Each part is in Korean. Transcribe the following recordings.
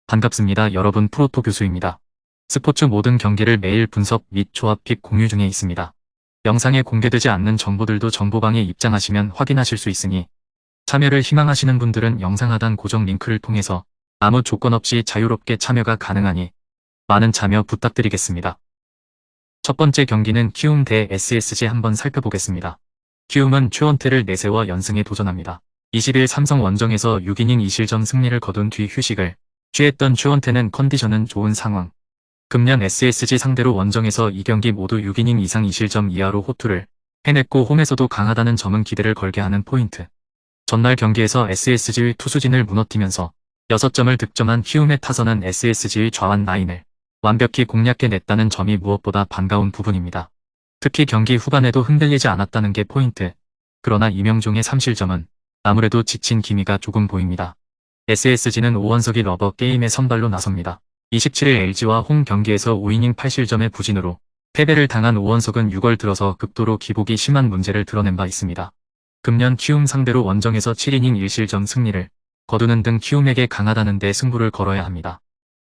반갑습니다. 여러분, 프로토 교수입니다. 스포츠 모든 경기를 매일 분석 및 조합 픽 공유 중에 있습니다. 영상에 공개되지 않는 정보들도 정보방에 입장하시면 확인하실 수 있으니 참여를 희망하시는 분들은 영상 하단 고정 링크를 통해서 아무 조건 없이 자유롭게 참여가 가능하니 많은 참여 부탁드리겠습니다. 첫 번째 경기는 키움 대 SSG 한번 살펴보겠습니다. 키움은 최원태를 내세워 연승에 도전합니다. 20일 삼성 원정에서 6이닝 2실점 승리를 거둔 뒤 휴식을 취했던 최원태는 컨디션은 좋은 상황. 금년 SSG 상대로 원정에서 2경기 모두 6이닝 이상 2실점 이하로 호투를 해냈고 홈에서도 강하다는 점은 기대를 걸게 하는 포인트. 전날 경기에서 SSG의 투수진을 무너뜨리면서 6점을 득점한 키움의 타선은 SSG의 좌완 라인을 완벽히 공략해냈다는 점이 무엇보다 반가운 부분입니다. 특히 경기 후반에도 흔들리지 않았다는 게 포인트. 그러나 이명종의 3실점은 아무래도 지친 기미가 조금 보입니다. SSG는 오원석이 러버 게임에 선발로 나섭니다. 27일 LG와 홈 경기에서 5이닝 8실점의 부진으로 패배를 당한 오원석은 6월 들어서 극도로 기복이 심한 문제를 드러낸 바 있습니다. 금년 키움 상대로 원정에서 7이닝 1실점 승리를 거두는 등 키움에게 강하다는 데 승부를 걸어야 합니다.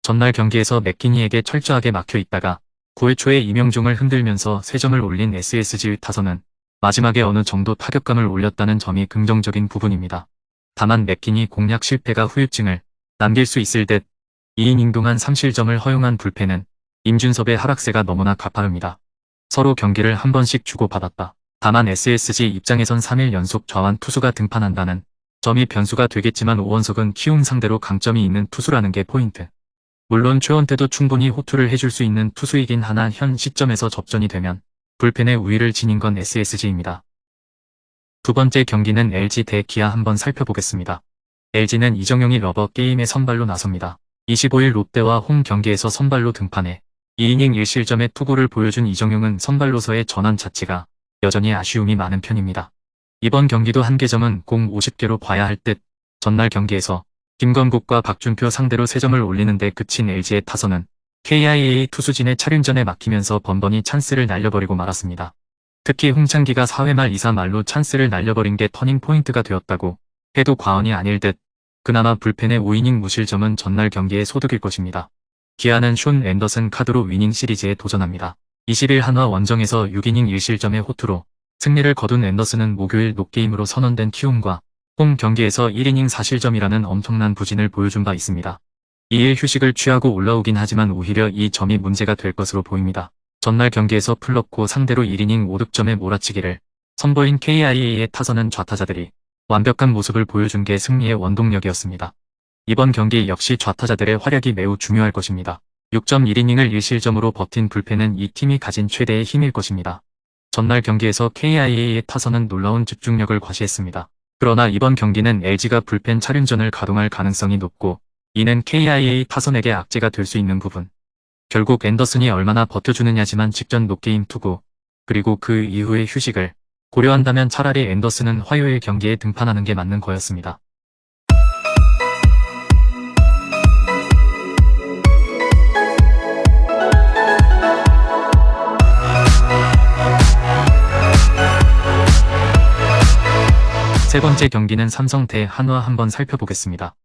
전날 경기에서 맥키니에게 철저하게 막혀 있다가 9회 초에 이명종을 흔들면서 3점을 올린 SSG의 타선은 마지막에 어느 정도 타격감을 올렸다는 점이 긍정적인 부분입니다. 다만 맥키니 공략 실패가 후유증을 남길 수 있을 듯 2이닝 동안 3실점을 허용한 불펜은 임준섭의 하락세가 너무나 가파릅니다. 서로 경기를 한 번씩 주고받았다. 다만 SSG 입장에선 3일 연속 좌완 투수가 등판한다는 점이 변수가 되겠지만 오원석은 키움 상대로 강점이 있는 투수라는 게 포인트. 물론 최원태도 충분히 호투를 해줄 수 있는 투수이긴 하나 현 시점에서 접전이 되면 불펜의 우위를 지닌 건 SSG입니다. 두 번째 경기는 LG 대 기아 한번 살펴보겠습니다. LG는 이정용이 러버 게임에 선발로 나섭니다. 25일 롯데와 홈 경기에서 선발로 등판해 2이닝 1실점의 투구를 보여준 이정용은 선발로서의 전환 자체가 여전히 아쉬움이 많은 편입니다. 이번 경기도 한계점은 공 50개로 봐야 할 듯. 전날 경기에서 김건국과 박준표 상대로 3점을 올리는데 그친 LG의 타선은 KIA 투수진의 차륜전에 막히면서 번번이 찬스를 날려버리고 말았습니다. 특히 홍창기가 4회 말 2사 말로 찬스를 날려버린 게 터닝 포인트가 되었다고 해도 과언이 아닐 듯. 그나마 불펜의 5이닝 무실점은 전날 경기에 소득일 것입니다. 기아는 숀 앤더슨 카드로 위닝 시리즈에 도전합니다. 20일 한화 원정에서 6이닝 1실점의 호투로 승리를 거둔 앤더슨은 목요일 노게임으로 선언된 키움과 홈 경기에서 1이닝 4실점이라는 엄청난 부진을 보여준 바 있습니다. 2일 휴식을 취하고 올라오긴 하지만 오히려 이 점이 문제가 될 것으로 보입니다. 전날 경기에서 풀렀고 상대로 1이닝 5득점의 몰아치기를 선보인 KIA의 타선은 좌타자들이 완벽한 모습을 보여준 게 승리의 원동력이었습니다. 이번 경기 역시 좌타자들의 활약이 매우 중요할 것입니다. 6.1이닝을 1실점으로 버틴 불펜은 이 팀이 가진 최대의 힘일 것입니다. 전날 경기에서 KIA의 타선은 놀라운 집중력을 과시했습니다. 그러나 이번 경기는 LG가 불펜 차륜전을 가동할 가능성이 높고 이는 KIA 타선에게 악재가 될 수 있는 부분. 결국 앤더슨이 얼마나 버텨주느냐지만 직전 노게임 투구 그리고 그 이후의 휴식을 고려한다면 차라리 앤더슨은 화요일 경기에 등판하는 게 맞는 거였습니다. 세 번째 경기는 삼성 대 한화 한번 살펴보겠습니다.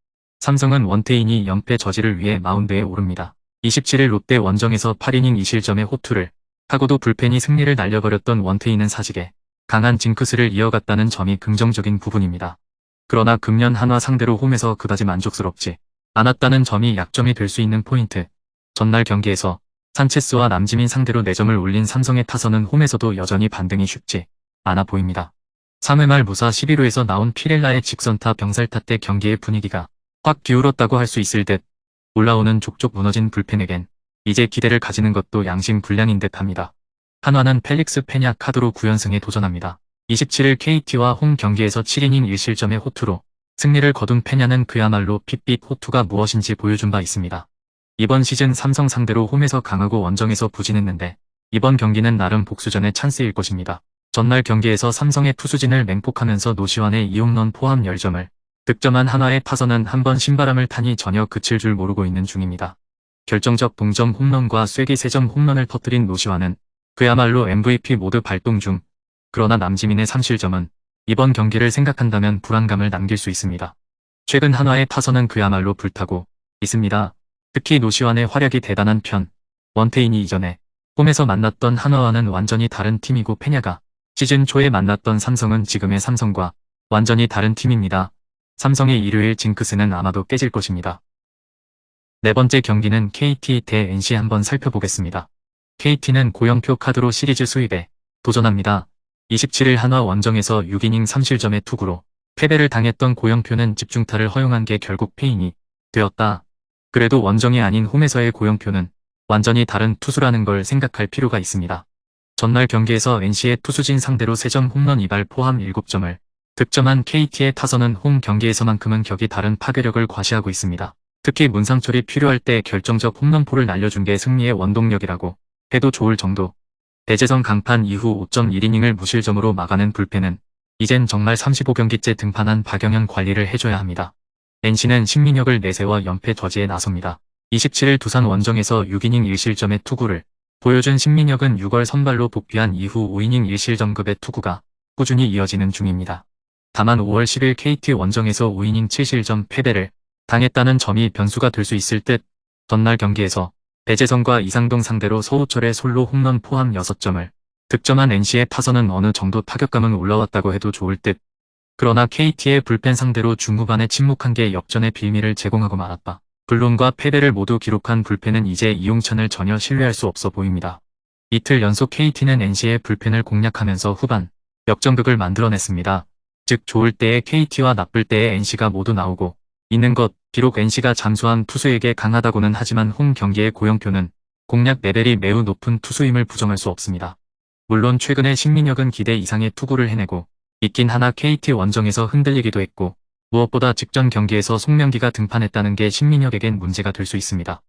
삼성은 원태인이 연패 저지를 위해 마운드에 오릅니다. 27일 롯데 원정에서 8이닝 2실점의 호투를 하고도 불펜이 승리를 날려버렸던 원태인은 사직에 강한 징크스를 이어갔다는 점이 긍정적인 부분입니다. 그러나 금년 한화 상대로 홈에서 그다지 만족스럽지 않았다는 점이 약점이 될 수 있는 포인트. 전날 경기에서 산체스와 남지민 상대로 4점을 올린 삼성의 타선은 홈에서도 여전히 반등이 쉽지 않아 보입니다. 3회 말 무사 11호에서 나온 피렐라의 직선타 병살타 때 경기의 분위기가 확 기울었다고 할 수 있을 듯. 올라오는 족족 무너진 불펜에겐 이제 기대를 가지는 것도 양심불량인 듯합니다. 한화는 펠릭스 페냐 카드로 9연승에 도전합니다. 27일 KT와 홈 경기에서 7이닝 1실점의 호투로 승리를 거둔 페냐는 그야말로 핏빛 호투가 무엇인지 보여준 바 있습니다. 이번 시즌 삼성 상대로 홈에서 강하고 원정에서 부진했는데 이번 경기는 나름 복수전의 찬스일 것입니다. 전날 경기에서 삼성의 투수진을 맹폭하면서 노시환의 2홈런 포함 10점을 득점한 한화의 타선은 한번 신바람을 타니 전혀 그칠 줄 모르고 있는 중입니다. 결정적 동점 홈런과 쐐기 3점 홈런을 터뜨린 노시환은 그야말로 MVP 모드 발동 중. 그러나 남지민의 3실점은 이번 경기를 생각한다면 불안감을 남길 수 있습니다. 최근 한화의 타선은 그야말로 불타고 있습니다. 특히 노시환의 활약이 대단한 편. 원태인이 이전에 홈에서 만났던 한화와는 완전히 다른 팀이고 페냐가 시즌 초에 만났던 삼성은 지금의 삼성과 완전히 다른 팀입니다. 삼성의 일요일 징크스는 아마도 깨질 것입니다. 네 번째 경기는 KT 대 NC 한번 살펴보겠습니다. KT는 고영표 카드로 시리즈 수입에 도전합니다. 27일 한화 원정에서 6이닝 3실점의 투구로 패배를 당했던 고영표는 집중타를 허용한 게 결국 패인이 되었다. 그래도 원정이 아닌 홈에서의 고영표는 완전히 다른 투수라는 걸 생각할 필요가 있습니다. 전날 경기에서 NC의 투수진 상대로 3점 홈런 2발 포함 7점을 득점한 KT의 타선은 홈 경기에서만큼은 격이 다른 파괴력을 과시하고 있습니다. 특히 문상철이 필요할 때 결정적 홈런포를 날려준 게 승리의 원동력이라고 해도 좋을 정도. 배재성 강판 이후 5.1이닝을 무실점으로 막아낸 불펜은 이젠 정말 35경기째 등판한 박영현 관리를 해줘야 합니다. NC는 신민혁을 내세워 연패 저지에 나섭니다. 27일 두산 원정에서 6이닝 1실점의 투구를 보여준 신민혁은 6월 선발로 복귀한 이후 5이닝 1실점급의 투구가 꾸준히 이어지는 중입니다. 다만 5월 10일 KT 원정에서 5이닝 7실점 패배를 당했다는 점이 변수가 될 수 있을 듯. 전날 경기에서 배재성과 이상동 상대로 서호철의 솔로 홈런 포함 6점을 득점한 NC의 타선은 어느 정도 타격감은 올라왔다고 해도 좋을 듯. 그러나 KT의 불펜 상대로 중후반에 침묵한 게 역전의 빌미를 제공하고 말았다. 불론과 패배를 모두 기록한 불펜은 이제 이용찬을 전혀 신뢰할 수 없어 보입니다. 이틀 연속 KT는 NC의 불펜을 공략하면서 후반 역전극을 만들어냈습니다. 즉 좋을 때의 KT와 나쁠 때의 NC가 모두 나오고 있는 것. 비록 NC가 잠수한 투수에게 강하다고는 하지만 홈 경기의 고영표는 공략 레벨이 매우 높은 투수임을 부정할 수 없습니다. 물론 최근에 신민혁은 기대 이상의 투구를 해내고 있긴 하나 KT 원정에서 흔들리기도 했고 무엇보다 직전 경기에서 송명기가 등판했다는 게 신민혁에겐 문제가 될 수 있습니다.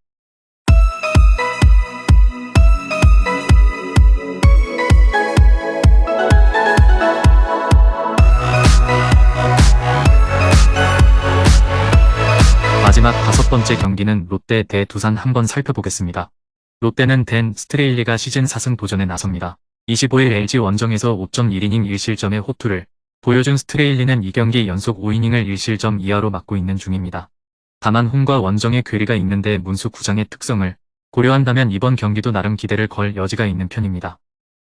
마지막 5번째 경기는 롯데 대 두산 한번 살펴보겠습니다. 롯데는 댄 스트레일리가 시즌 4승 도전에 나섭니다. 25일 LG 원정에서 5.1이닝 1실점의 호투를 보여준 스트레일리는 2경기 연속 5이닝을 1실점 이하로 막고 있는 중입니다. 다만 홈과 원정의 괴리가 있는데 문수 구장의 특성을 고려한다면 이번 경기도 나름 기대를 걸 여지가 있는 편입니다.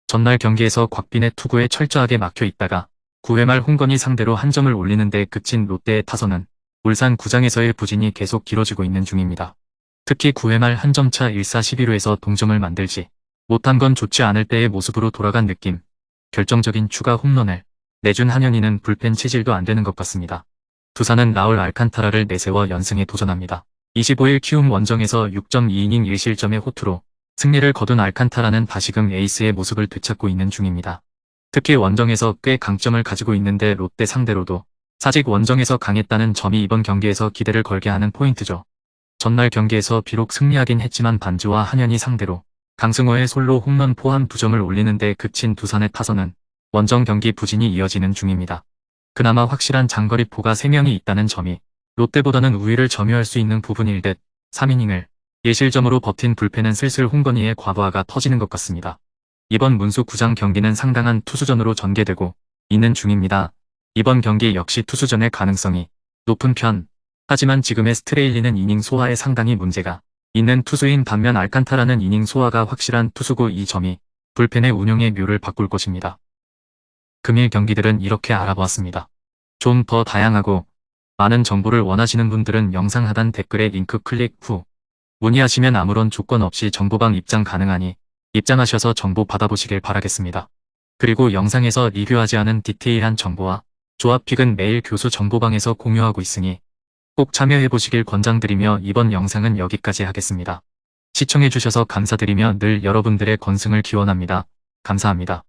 전날 경기에서 곽빈의 투구에 철저하게 막혀 있다가 9회 말 홍건희 상대로 한 점을 올리는데 그친 롯데의 타선은 울산 구장에서의 부진이 계속 길어지고 있는 중입니다. 특히 9회 말 한 점차 1사-11루에서 동점을 만들지 못한 건 좋지 않을 때의 모습으로 돌아간 느낌. 결정적인 추가 홈런을 내준 한현희는 불펜 체질도 안 되는 것 같습니다. 두산은 라울 알칸타라를 내세워 연승에 도전합니다. 25일 키움 원정에서 6.2이닝 1실점의 호투로 승리를 거둔 알칸타라는 다시금 에이스의 모습을 되찾고 있는 중입니다. 특히 원정에서 꽤 강점을 가지고 있는데 롯데 상대로도 사직 원정에서 강했다는 점이 이번 경기에서 기대를 걸게 하는 포인트죠. 전날 경기에서 비록 승리하긴 했지만 반주와 한현희 상대로 강승호의 솔로 홈런 포함 2점을 올리는데 그친 두산의 타선은 원정 경기 부진이 이어지는 중입니다. 그나마 확실한 장거리포가 3명이 있다는 점이 롯데보다는 우위를 점유할 수 있는 부분일 듯. 3이닝을 1실점으로 버틴 불펜은 슬슬 홍건희의 과부하가 터지는 것 같습니다. 이번 문수 구장 경기는 상당한 투수전으로 전개되고 있는 중입니다. 이번 경기 역시 투수전의 가능성이 높은 편. 하지만 지금의 스트레일리는 이닝 소화에 상당히 문제가 있는 투수인 반면 알칸타라는 이닝 소화가 확실한 투수고 이 점이 불펜의 운용의 묘를 바꿀 것입니다. 금일 경기들은 이렇게 알아보았습니다. 좀 더 다양하고 많은 정보를 원하시는 분들은 영상 하단 댓글에 링크 클릭 후 문의하시면 아무런 조건 없이 정보방 입장 가능하니 입장하셔서 정보 받아보시길 바라겠습니다. 그리고 영상에서 리뷰하지 않은 디테일한 정보와 조합픽은 매일 교수 정보방에서 공유하고 있으니 꼭 참여해보시길 권장드리며 이번 영상은 여기까지 하겠습니다. 시청해주셔서 감사드리며 늘 여러분들의 건승을 기원합니다. 감사합니다.